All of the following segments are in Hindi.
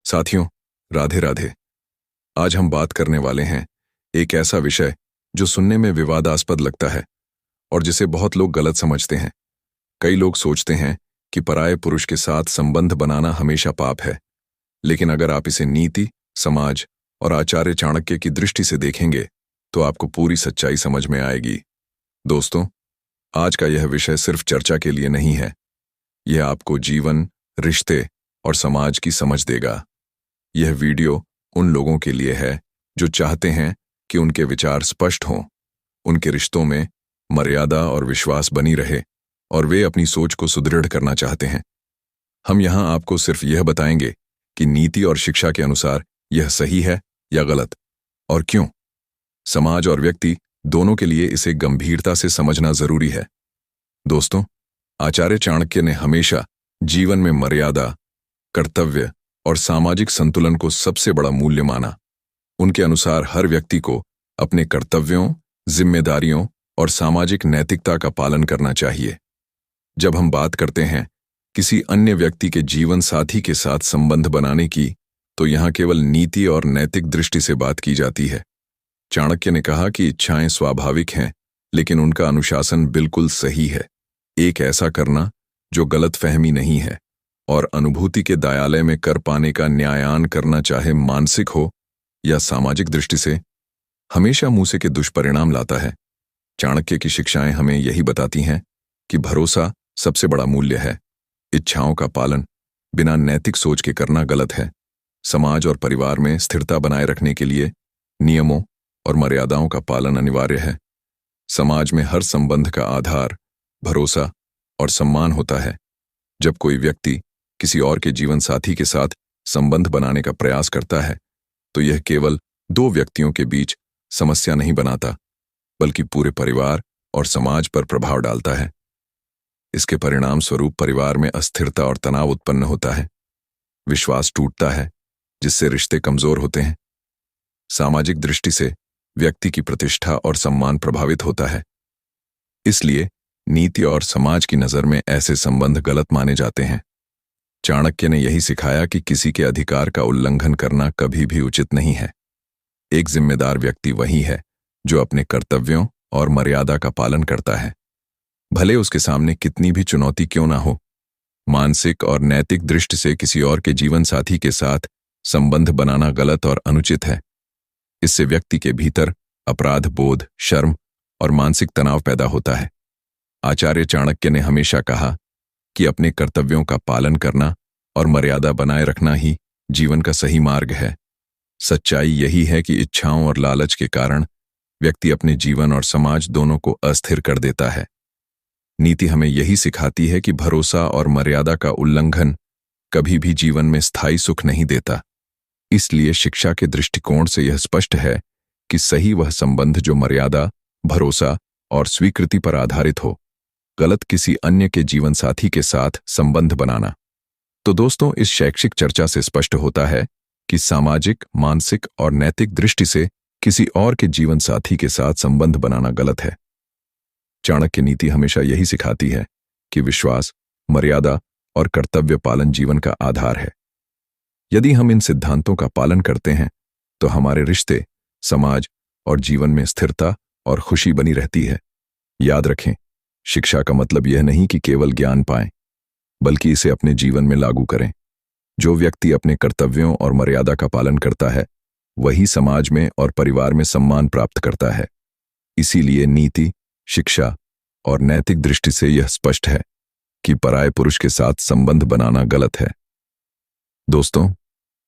साथियों, राधे राधे। आज हम बात करने वाले हैं एक ऐसा विषय जो सुनने में विवादास्पद लगता है और जिसे बहुत लोग गलत समझते हैं। कई लोग सोचते हैं कि पराये पुरुष के साथ संबंध बनाना हमेशा पाप है, लेकिन अगर आप इसे नीति, समाज और आचार्य चाणक्य की दृष्टि से देखेंगे तो आपको पूरी सच्चाई समझ में आएगी। दोस्तों, आज का यह विषय सिर्फ चर्चा के लिए नहीं है। यह आपको जीवन, रिश्ते और समाज की समझ देगा। यह वीडियो उन लोगों के लिए है जो चाहते हैं कि उनके विचार स्पष्ट हों, उनके रिश्तों में मर्यादा और विश्वास बनी रहे और वे अपनी सोच को सुदृढ़ करना चाहते हैं। हम यहां आपको सिर्फ यह बताएंगे कि नीति और शिक्षा के अनुसार यह सही है या गलत, और क्यों। समाज और व्यक्ति दोनों के लिए इसे गंभीरता से समझना जरूरी है। दोस्तों, आचार्य चाणक्य ने हमेशा जीवन में मर्यादा, कर्तव्य और सामाजिक संतुलन को सबसे बड़ा मूल्य माना। उनके अनुसार हर व्यक्ति को अपने कर्तव्यों, जिम्मेदारियों और सामाजिक नैतिकता का पालन करना चाहिए। जब हम बात करते हैं किसी अन्य व्यक्ति के जीवन साथी के साथ संबंध बनाने की, तो यहाँ केवल नीति और नैतिक दृष्टि से बात की जाती है। चाणक्य ने कहा कि इच्छाएं स्वाभाविक हैं, लेकिन उनका अनुशासन बिल्कुल सही है। एक ऐसा करना जो गलतफहमी नहीं है और अनुभूति के दायरे में कर पाने का न्यायान करना, चाहे मानसिक हो या सामाजिक दृष्टि से, हमेशा मुंह से के दुष्परिणाम लाता है। चाणक्य की शिक्षाएं हमें यही बताती हैं कि भरोसा सबसे बड़ा मूल्य है। इच्छाओं का पालन बिना नैतिक सोच के करना गलत है। समाज और परिवार में स्थिरता बनाए रखने के लिए नियमों और मर्यादाओं का पालन अनिवार्य है। समाज में हर संबंध का आधार भरोसा और सम्मान होता है। जब कोई व्यक्ति किसी और के जीवन साथी के साथ संबंध बनाने का प्रयास करता है, तो यह केवल दो व्यक्तियों के बीच समस्या नहीं बनाता, बल्कि पूरे परिवार और समाज पर प्रभाव डालता है। इसके परिणाम स्वरूप परिवार में अस्थिरता और तनाव उत्पन्न होता है। विश्वास टूटता है, जिससे रिश्ते कमजोर होते हैं। सामाजिक दृष्टि से व्यक्ति की प्रतिष्ठा और सम्मान प्रभावित होता है। इसलिए नीति और समाज की नजर में ऐसे संबंध गलत माने जाते हैं। चाणक्य ने यही सिखाया कि किसी के अधिकार का उल्लंघन करना कभी भी उचित नहीं है। एक जिम्मेदार व्यक्ति वही है जो अपने कर्तव्यों और मर्यादा का पालन करता है, भले उसके सामने कितनी भी चुनौती क्यों ना हो। मानसिक और नैतिक दृष्टि से किसी और के जीवन साथी के साथ संबंध बनाना गलत और अनुचित है। इससे व्यक्ति के भीतर अपराध बोध, शर्म और मानसिक तनाव पैदा होता है। आचार्य चाणक्य ने हमेशा कहा कि अपने कर्तव्यों का पालन करना और मर्यादा बनाए रखना ही जीवन का सही मार्ग है। सच्चाई यही है कि इच्छाओं और लालच के कारण व्यक्ति अपने जीवन और समाज दोनों को अस्थिर कर देता है। नीति हमें यही सिखाती है कि भरोसा और मर्यादा का उल्लंघन कभी भी जीवन में स्थायी सुख नहीं देता। इसलिए शिक्षा के दृष्टिकोण से यह स्पष्ट है कि सही वह संबंध जो मर्यादा, भरोसा और स्वीकृति पर आधारित हो, गलत किसी अन्य के जीवन साथी के साथ संबंध बनाना। तो दोस्तों, इस शैक्षिक चर्चा से स्पष्ट होता है कि सामाजिक, मानसिक और नैतिक दृष्टि से किसी और के जीवन साथी के साथ संबंध बनाना गलत है। चाणक्य नीति हमेशा यही सिखाती है कि विश्वास, मर्यादा और कर्तव्य पालन जीवन का आधार है। यदि हम इन सिद्धांतों का पालन करते हैं तो हमारे रिश्ते, समाज और जीवन में स्थिरता और खुशी बनी रहती है। याद रखें, शिक्षा का मतलब यह नहीं कि केवल ज्ञान पाएं, बल्कि इसे अपने जीवन में लागू करें। जो व्यक्ति अपने कर्तव्यों और मर्यादा का पालन करता है, वही समाज में और परिवार में सम्मान प्राप्त करता है। इसीलिए नीति, शिक्षा और नैतिक दृष्टि से यह स्पष्ट है कि पराये पुरुष के साथ संबंध बनाना गलत है। दोस्तों,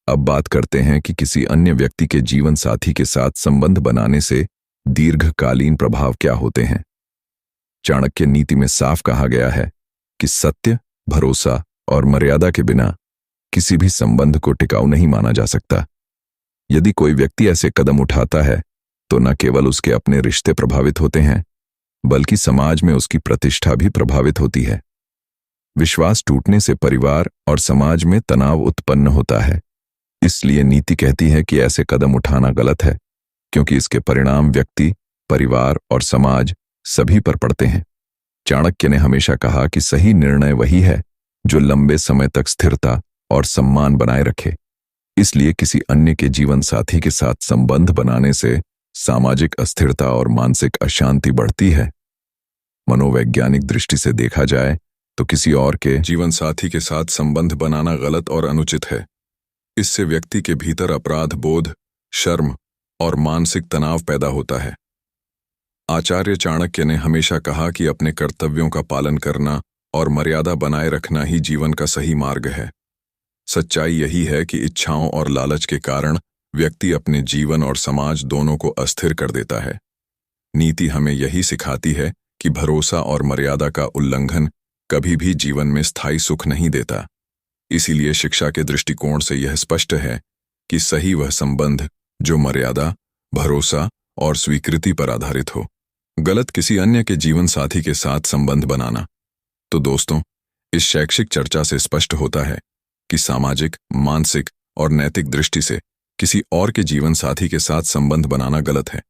अब बात करते हैं कि किसी अन्य व्यक्ति के जीवन साथी के साथ संबंध बनाने से दीर्घकालीन प्रभाव क्या होते हैं। चाणक्य नीति में साफ कहा गया है कि सत्य, भरोसा और मर्यादा के बिना किसी भी संबंध को टिकाऊ नहीं माना जा सकता। यदि कोई व्यक्ति ऐसे कदम उठाता है तो न केवल उसके अपने रिश्ते प्रभावित होते हैं, बल्कि समाज में उसकी प्रतिष्ठा भी प्रभावित होती है। विश्वास टूटने से परिवार और समाज में तनाव उत्पन्न होता है। इसलिए नीति कहती है कि ऐसे कदम उठाना गलत है, क्योंकि इसके परिणाम व्यक्ति, परिवार और समाज सभी पर पड़ते हैं। चाणक्य ने हमेशा कहा कि सही निर्णय वही है जो लंबे समय तक स्थिरता और सम्मान बनाए रखे। इसलिए किसी अन्य के जीवन साथी के साथ संबंध बनाने से सामाजिक अस्थिरता और मानसिक अशांति बढ़ती है। मनोवैज्ञानिक दृष्टि से देखा जाए तो किसी और के जीवन साथी के साथ संबंध बनाना गलत और अनुचित है। इससे व्यक्ति के भीतर अपराध बोध, शर्म और मानसिक तनाव पैदा होता है। आचार्य चाणक्य ने हमेशा कहा कि अपने कर्तव्यों का पालन करना और मर्यादा बनाए रखना ही जीवन का सही मार्ग है। सच्चाई यही है कि इच्छाओं और लालच के कारण व्यक्ति अपने जीवन और समाज दोनों को अस्थिर कर देता है। नीति हमें यही सिखाती है कि भरोसा और मर्यादा का उल्लंघन कभी भी जीवन में स्थायी सुख नहीं देता। इसीलिए शिक्षा के दृष्टिकोण से यह स्पष्ट है कि सही वह संबंध जो मर्यादा, भरोसा और स्वीकृति पर आधारित हो, गलत किसी अन्य के जीवन साथी के साथ संबंध बनाना। तो दोस्तों, इस शैक्षिक चर्चा से स्पष्ट होता है कि सामाजिक, मानसिक और नैतिक दृष्टि से किसी और के जीवन साथी के साथ संबंध बनाना गलत है।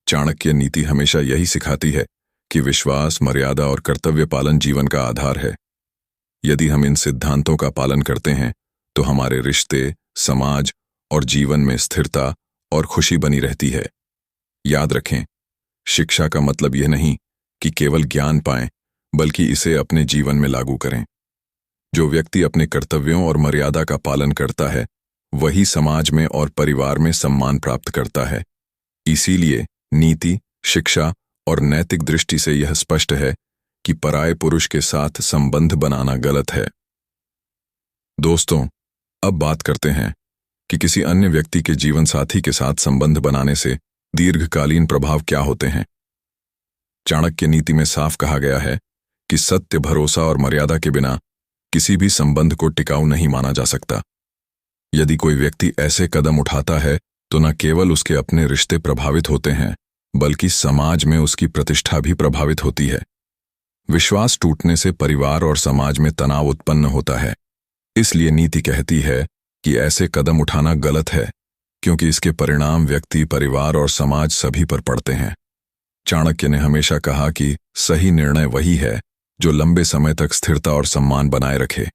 चाणक्य नीति हमेशा यही सिखाती है कि विश्वास, मर्यादा और कर्तव्य पालन जीवन का आधार है। यदि हम इन सिद्धांतों का पालन करते हैं तो हमारे रिश्ते, समाज और जीवन में स्थिरता और खुशी बनी रहती है। याद रखें, शिक्षा का मतलब यह नहीं कि केवल ज्ञान पाएं, बल्कि इसे अपने जीवन में लागू करें। जो व्यक्ति अपने कर्तव्यों और मर्यादा का पालन करता है, वही समाज में और परिवार में सम्मान प्राप्त करता है। इसीलिए नीति, शिक्षा और नैतिक दृष्टि से यह स्पष्ट है कि पराये पुरुष के साथ संबंध बनाना गलत है। दोस्तों, अब बात करते हैं कि किसी अन्य व्यक्ति के जीवन साथी के साथ संबंध बनाने से दीर्घकालीन प्रभाव क्या होते हैं। चाणक्य नीति में साफ कहा गया है कि सत्य, भरोसा और मर्यादा के बिना किसी भी संबंध को टिकाऊ नहीं माना जा सकता। यदि कोई व्यक्ति ऐसे कदम उठाता है तो न केवल उसके अपने रिश्ते प्रभावित होते हैं, बल्कि समाज में उसकी प्रतिष्ठा भी प्रभावित होती है। विश्वास टूटने से परिवार और समाज में तनाव उत्पन्न होता है। इसलिए नीति कहती है कि ऐसे कदम उठाना गलत है, क्योंकि इसके परिणाम व्यक्ति, परिवार और समाज सभी पर पड़ते हैं। चाणक्य ने हमेशा कहा कि सही निर्णय वही है जो लंबे समय तक स्थिरता और सम्मान बनाए रखे।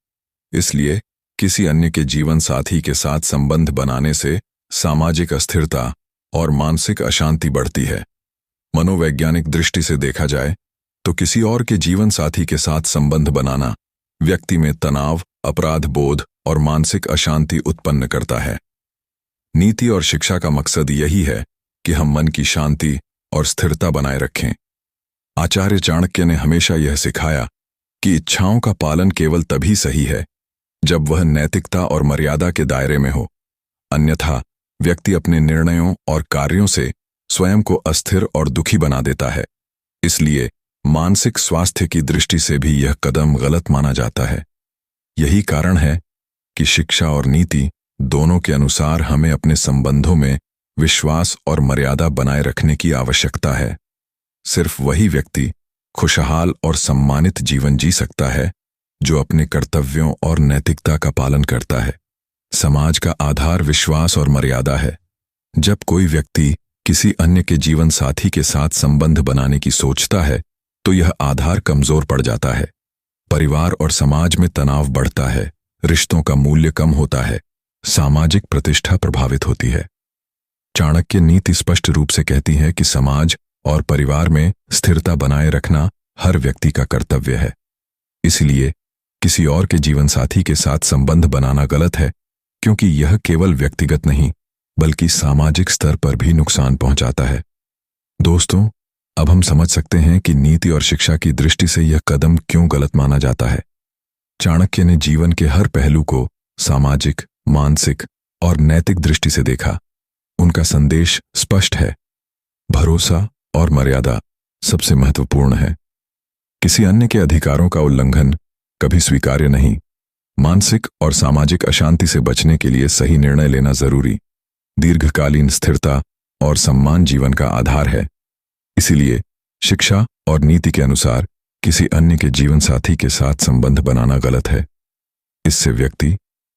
इसलिए किसी अन्य के जीवन साथी के साथ संबंध बनाने से सामाजिक अस्थिरता और मानसिक अशांति बढ़ती है। मनोवैज्ञानिक दृष्टि से देखा जाए तो किसी और के जीवन साथी के साथ संबंध बनाना व्यक्ति में तनाव, अपराध बोध और मानसिक अशांति उत्पन्न करता है। नीति और शिक्षा का मकसद यही है कि हम मन की शांति और स्थिरता बनाए रखें। आचार्य चाणक्य ने हमेशा यह सिखाया कि इच्छाओं का पालन केवल तभी सही है जब वह नैतिकता और मर्यादा के दायरे में हो। अन्यथा व्यक्ति अपने निर्णयों और कार्यों से स्वयं को अस्थिर और दुखी बना देता है। इसलिए मानसिक स्वास्थ्य की दृष्टि से भी यह कदम गलत माना जाता है। यही कारण है कि शिक्षा और नीति दोनों के अनुसार हमें अपने संबंधों में विश्वास और मर्यादा बनाए रखने की आवश्यकता है। सिर्फ वही व्यक्ति खुशहाल और सम्मानित जीवन जी सकता है जो अपने कर्तव्यों और नैतिकता का पालन करता है। समाज का आधार विश्वास और मर्यादा है। जब कोई व्यक्ति किसी अन्य के जीवन साथी के साथ संबंध बनाने की सोचता है तो यह आधार कमजोर पड़ जाता है। परिवार और समाज में तनाव बढ़ता है, रिश्तों का मूल्य कम होता है, सामाजिक प्रतिष्ठा प्रभावित होती है। चाणक्य नीति स्पष्ट रूप से कहती है कि समाज और परिवार में स्थिरता बनाए रखना हर व्यक्ति का कर्तव्य है। इसलिए किसी और के जीवन साथी के साथ संबंध बनाना गलत है, क्योंकि यह केवल व्यक्तिगत नहीं बल्कि सामाजिक स्तर पर भी नुकसान पहुंचाता है। दोस्तों, अब हम समझ सकते हैं कि नीति और शिक्षा की दृष्टि से यह कदम क्यों गलत माना जाता है। चाणक्य ने जीवन के हर पहलू को सामाजिक, मानसिक और नैतिक दृष्टि से देखा। उनका संदेश स्पष्ट है, भरोसा और मर्यादा सबसे महत्वपूर्ण है। किसी अन्य के अधिकारों का उल्लंघन कभी स्वीकार्य नहीं। मानसिक और सामाजिक अशांति से बचने के लिए सही निर्णय लेना जरूरी। दीर्घकालीन स्थिरता और सम्मान जीवन का आधार है। इसीलिए शिक्षा और नीति के अनुसार किसी अन्य के जीवन साथी के साथ संबंध बनाना गलत है। इससे व्यक्ति,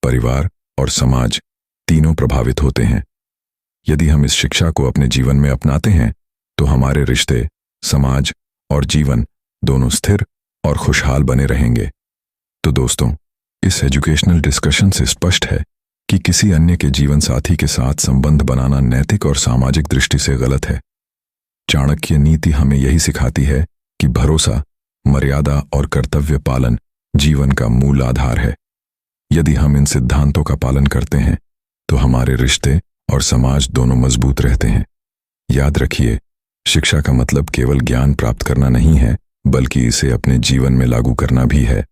परिवार और समाज तीनों प्रभावित होते हैं। यदि हम इस शिक्षा को अपने जीवन में अपनाते हैं तो हमारे रिश्ते, समाज और जीवन दोनों स्थिर और खुशहाल बने रहेंगे। तो दोस्तों, इस एजुकेशनल डिस्कशन से स्पष्ट है कि किसी अन्य के जीवन साथी के साथ संबंध बनाना नैतिक और सामाजिक दृष्टि से गलत है। चाणक्य नीति हमें यही सिखाती है कि भरोसा, मर्यादा और कर्तव्य पालन जीवन का मूल आधार है। यदि हम इन सिद्धांतों का पालन करते हैं तो हमारे रिश्ते और समाज दोनों मजबूत रहते हैं। याद रखिए, शिक्षा का मतलब केवल ज्ञान प्राप्त करना नहीं है, बल्कि इसे अपने जीवन में लागू करना भी है।